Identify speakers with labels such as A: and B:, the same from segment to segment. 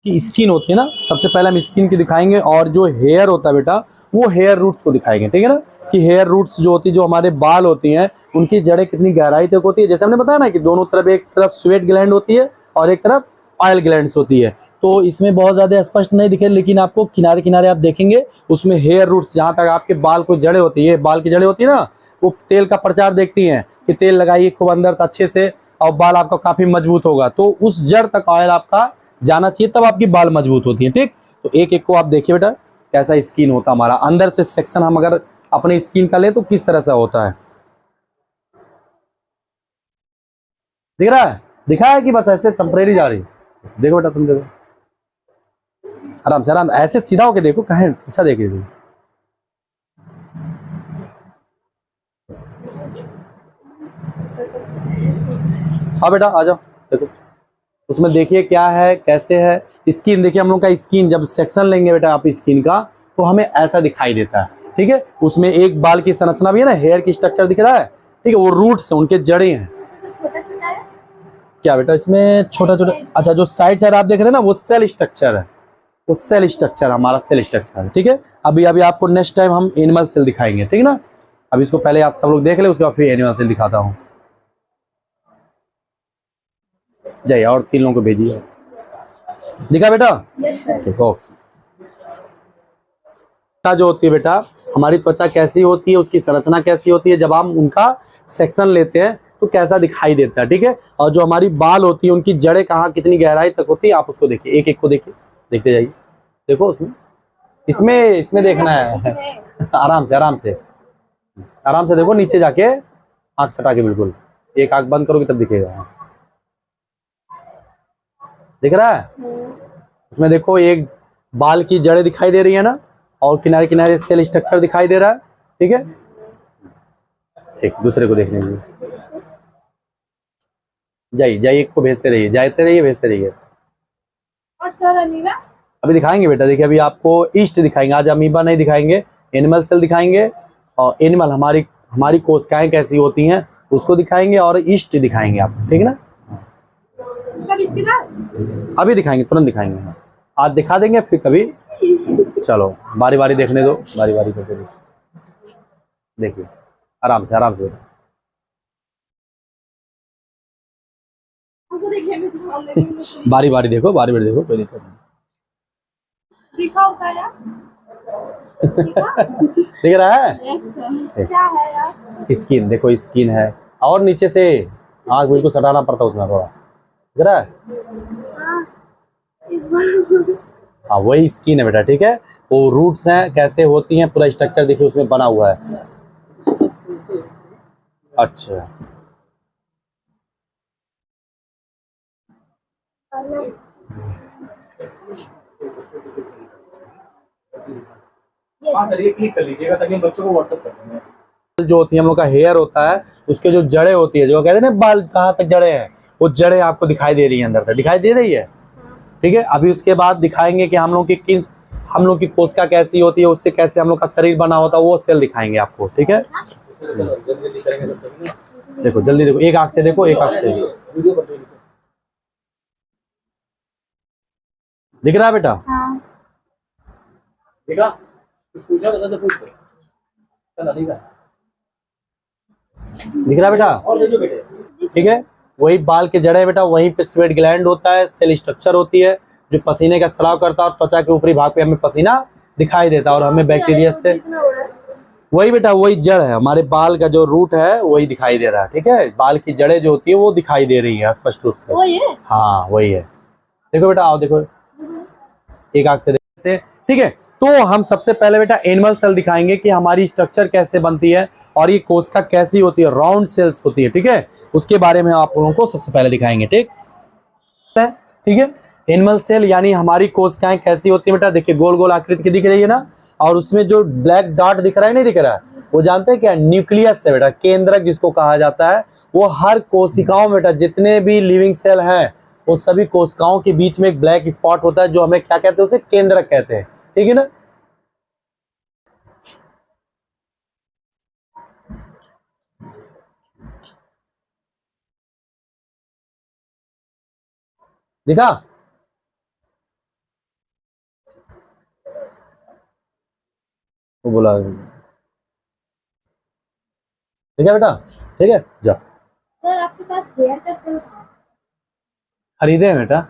A: की स्किन होती है ना, सबसे पहले हम स्किन की दिखाएंगे, और जो हेयर होता है बेटा वो हेयर रूट्स को दिखाएंगे, ठीक है ना, कि हेयर रूट्स जो होती है, जो हमारे बाल होती हैं, उनकी जड़ें कितनी गहराई तक होती है। जैसे हमने बताया ना कि दोनों तरफ, एक तरफ स्वेट ग्लैंड होती है और एक तरफ ऑयल ग्लैंड्स होती है। तो इसमें बहुत ज्यादा स्पष्ट नहीं दिखे, लेकिन आपको किनारे किनारे आप देखेंगे उसमें हेयर रूट्स, जहाँ तक आपके बाल को जड़ें होती है, बाल की जड़ें होती है ना, वो तेल का प्रचार देखती हैं कि तेल लगाइए खूब अंदर अच्छे से और बाल आपका काफी मजबूत होगा। तो उस जड़ तक ऑयल आपका जाना चाहिए, तब आपकी बाल मजबूत होती है। ठीक, तो एक एक को आप देखिए बेटा कैसा स्किन होता है हमारा, अंदर से सेक्शन हम अगर अपने स्किन का ले तो किस तरह से होता है। दिख रहा है, दिखा है कि बस ऐसे टेम्परेरी जा रही। देखो बेटा, तुम देखो आराम से, आराम ऐसे सीधा होके देखो, कहीं अच्छा देखिए। हाँ बेटा आ जाओ, देखो उसमें देखिए क्या है, कैसे है स्किन। देखिए हम लोग का स्किन जब सेक्शन लेंगे बेटा आप स्किन का, तो हमें ऐसा दिखाई देता है। ठीक है, उसमें एक बाल की संरचना भी है ना, हेयर की स्ट्रक्चर दिख रहा है। ठीक है, वो रूट्स हैं, उनके जड़ें हैं। क्या बेटा इसमें छोटा छोटा, अच्छा जो साइड साइड आप देख रहे हैं ना, वो सेल स्ट्रक्चर है, वो सेल स्ट्रक्चर हमारा सेल स्ट्रक्चर है। ठीक है, अभी अभी आपको नेक्स्ट टाइम हम एनिमल सेल दिखाएंगे, ठीक है ना। अब इसको पहले आप सब लोग देख ले, उसके बाद फिर एनिमल सेल दिखाता हूँ। जाइए और 3 लोगों को भेजिए। दिखा बेटा, देखो त्वचा जो होती है बेटा, हमारी त्वचा कैसी होती है, उसकी संरचना कैसी होती है, जब हम उनका सेक्शन लेते हैं तो कैसा दिखाई देता है। ठीक है, और जो हमारी बाल होती है उनकी जड़ें कहाँ कितनी गहराई तक होती है, आप उसको देखिए, एक एक को देखिए, देखते जाइए। देखो उसमें, इसमें इसमें देखना है आराम से, आराम से, आराम से देखो, नीचे जाके आंख सटा के, बिल्कुल एक आंख बंद करोगे तब दिखेगा। दिख रहा है, उसमें देखो एक बाल की जड़ें दिखाई दे रही है ना, और किनारे किनारे सेल स्ट्रक्चर दिखाई दे रहा है। ठीक है, ठीक, दूसरे को देखने दीजिए। जाइए जाइए, एक को भेजते रहिए, जाते रहिए, भेजते रहिए। और सर अमीबा अभी दिखाएंगे बेटा, देखिए अभी आपको ईस्ट दिखाएंगे, आज अमीबा नहीं दिखाएंगे, एनिमल सेल दिखाएंगे, और एनिमल हमारी हमारी कोशिकाएं कैसी होती हैं उसको दिखाएंगे, और ईस्ट दिखाएंगे आपको, ठीक है ना। कब इसके बाद अभी दिखाएंगे, तुरंत दिखाएंगे, आज दिखा देंगे फिर कभी। चलो बारी बारी देखने दो, बारी बारी से देखिए, आराम से, आराम से बारी बारी देखो, बारी बारी देखो, कोई दिक्कत नहीं। दिख रहा है, क्या है यार, स्किन देखो, स्किन है, और नीचे से आग बिल्कुल सटाना पड़ता है उसमें थोड़ा, दिख रहा है। हाँ वही स्किन है बेटा, ठीक है, वो रूट्स हैं कैसे होती हैं, पूरा स्ट्रक्चर देखिए उसमें बना हुआ है। अच्छा हाँ सर, ये क्लिक कर लीजिएगा ताकि हम बच्चों को व्हाट्सएप कर देंगे। जो होती है हम लोग का हेयर होता है, उसके जो जड़ें होती है, जो कहते हैं ना बाल कहाँ तक जड़ें हैं, वो जड़ें आपको दिखाई दे रही है, अंदर तक दिखाई दे रही है। ठीक है, अभी उसके बाद दिखाएंगे कि हम लोग की कोशिका कैसी होती है, उससे कैसे हम लोग का शरीर बना होता है, वो सेल दिखाएंगे आपको। ठीक है, देखो जल्दी देखो, एक आंख से देखो, एक आंख से। दिख रहा है बेटा? दिखा, दिख रहा है बेटा? ठीक है, वही बाल के जड़े बेटा, वहीं पे स्वेट ग्लैंड होता है, सेल स्ट्रक्चर होती है जो पसीने का स्राव करता है, और त्वचा के ऊपरी भाग पे हमें पसीना दिखाई देता है, और हमें बैक्टीरिया से, वही बेटा वही जड़ है, हमारे बाल का जो रूट है वही दिखाई दे रहा है। ठीक है, बाल की जड़ें जो होती है वो दिखाई दे रही है स्पष्ट रूप से। हाँ वही है, देखो बेटा, आओ देखो, एक आंख से। ठीक है, तो हम सबसे पहले बेटा एनिमल सेल दिखाएंगे कि हमारी स्ट्रक्चर कैसे बनती है, और ये कोशिका कैसी होती है, राउंड सेल्स होती है। ठीक है, उसके बारे में आप लोगों को सबसे पहले दिखाएंगे। ठीक है, ठीक है, एनिमल सेल यानी हमारी कोशिकाएं कैसी होती है बेटा, देखिए गोल गोल आकृति की दिख रही है ना, और उसमें जो ब्लैक डॉट दिख रहा है, नहीं दिख रहा है, वो जानते हैं क्या, न्यूक्लियस है बेटा, केंद्रक जिसको कहा जाता है। वो हर कोशिकाओं में बेटा, जितने भी लिविंग सेल हैं, वो सभी कोशिकाओं के बीच में एक ब्लैक स्पॉट होता है, जो हमें क्या कहते हैं, उसे केंद्रक कहते हैं। ठीक है ना, दिखा, वो बोला ठीक है बेटा, ठीक है जाओ।
B: सर आपके पास हेयर का सेल
A: खरीदे हैं बेटा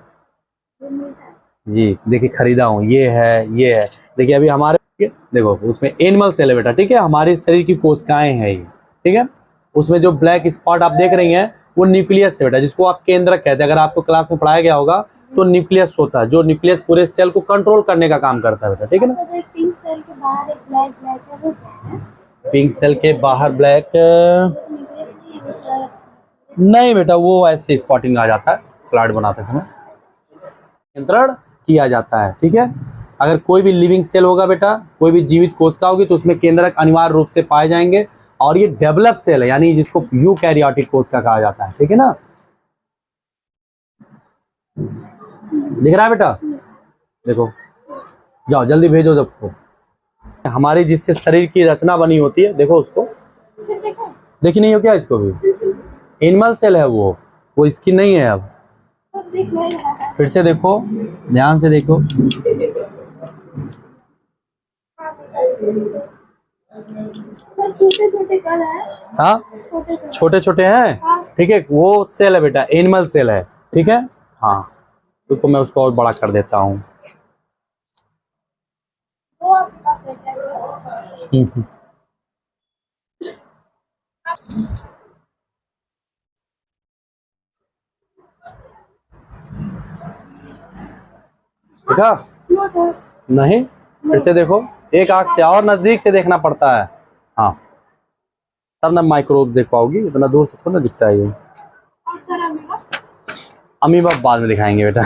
B: मिलता है?
A: जी, देखिए खरीदा हूँ, ये है। देखिए अभी हमारे देखो उसमें एनिमल सेल है बेटा, ठीक है, हमारे शरीर की कोशिकाएं हैं ये, ठीक है। उसमें जो ब्लैक स्पॉट आप देख रही हैं वो न्यूक्लियस है बेटा, जिसको आप केंद्रक कहते हैं। अगर आपको क्लास में पढ़ाया गया होगा तो न्यूक्लियस होता है, जो न्यूक्लियस पूरे सेल को कंट्रोल करने का काम करता है बेटा, ठीक है ना।
B: सर एक पिंक सेल के बाहर एक ब्लैक ब्लैक है, वो क्या है?
A: पिंक सेल के बाहर ब्लैक नहीं बेटा, वो ऐसे स्पॉटिंग आ जाता है स्लाइड बनाते समय, नियंत्रण किया जाता है, ठीक है। अगर कोई भी लिविंग सेल होगा बेटा, कोई भी जीवित कोशिका होगी तो उसमें केंद्रक अनिवार्य रूप से पाए जाएंगे, और ये डेवलप सेल है, यानी जिसको यूकैरियोटिक कोशिका कहा जाता है, ठीक है ना। दिख रहा है बेटा, देखो जाओ जल्दी भेजो सबको। हमारी जिससे शरीर की रचना बनी होती है, देखो उसको, देखी नहीं हो क्या इसको भी, एनिमल सेल है वो इसकी नहीं है। अब फिर से देखो, ध्यान से देखो,
B: छोटे-छोटे कण है।
A: हाँ छोटे छोटे हैं, ठीक है, वो सेल है बेटा, एनिमल सेल है, ठीक है। हाँ तो मैं उसको और बड़ा कर देता हूँ।
B: वो आपके पास है क्या?
A: देखा
B: नो सर।
A: नहीं, फिर से देखो, एक आंख से और नजदीक से देखना पड़ता है, हाँ तब ना माइक्रोब देख पाओगी, इतना दूर से थोड़ा ना दिखता है ये।
B: और सर अमीबा?
A: अमीबा बाद में दिखाएंगे बेटा,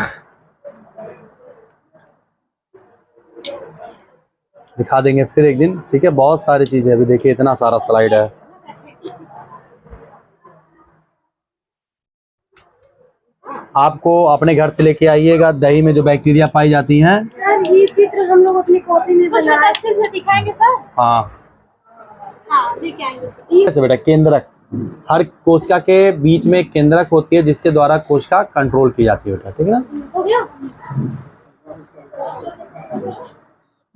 A: दिखा देंगे फिर एक दिन, ठीक है। बहुत सारी चीजें अभी देखिए, इतना सारा स्लाइड है। आपको अपने घर से लेके आइएगा, दही में जो बैक्टीरिया पाई जाती हैं।
B: सर ये चित्र हम लोग अपनी कॉपी में बनाए, अच्छे से दिखाएंगे सर।
A: हाँ
B: हाँ दिखाएंगे।
A: ऐसे बेटा, केंद्रक, हर कोशिका के बीच में एक केंद्रक होती है जिसके द्वारा कोशिका कंट्रोल की जाती है बेटा, ठीक है ना।
B: हो गया?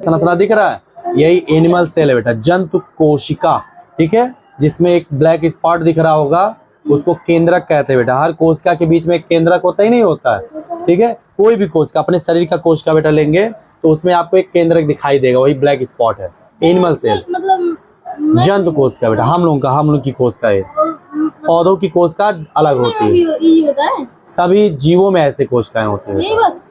A: संरचना दिख रहा है, यही एनिमल सेल है बेटा, जंतु कोशिका, ठीक है, जिसमें एक ब्लैक स्पॉट दिख रहा होगा, उसको केंद्रक कहते हैं बेटा। हर कोशिका के बीच में एक केंद्रक होता ही नहीं होता है, ठीक है। कोई भी कोशिका, अपने शरीर का कोशिका बेटा लेंगे तो उसमें आपको एक केंद्रक दिखाई देगा, वही ब्लैक स्पॉट है, एनिमल सेल।
B: मतलब
A: जंतु कोशिका बेटा, हम लोग की कोशिका है, पौधों की कोशिका अलग होती है,
B: यही होता है।
A: सभी जीवों में ऐसे कोशिकाएं होती है।
B: यही बस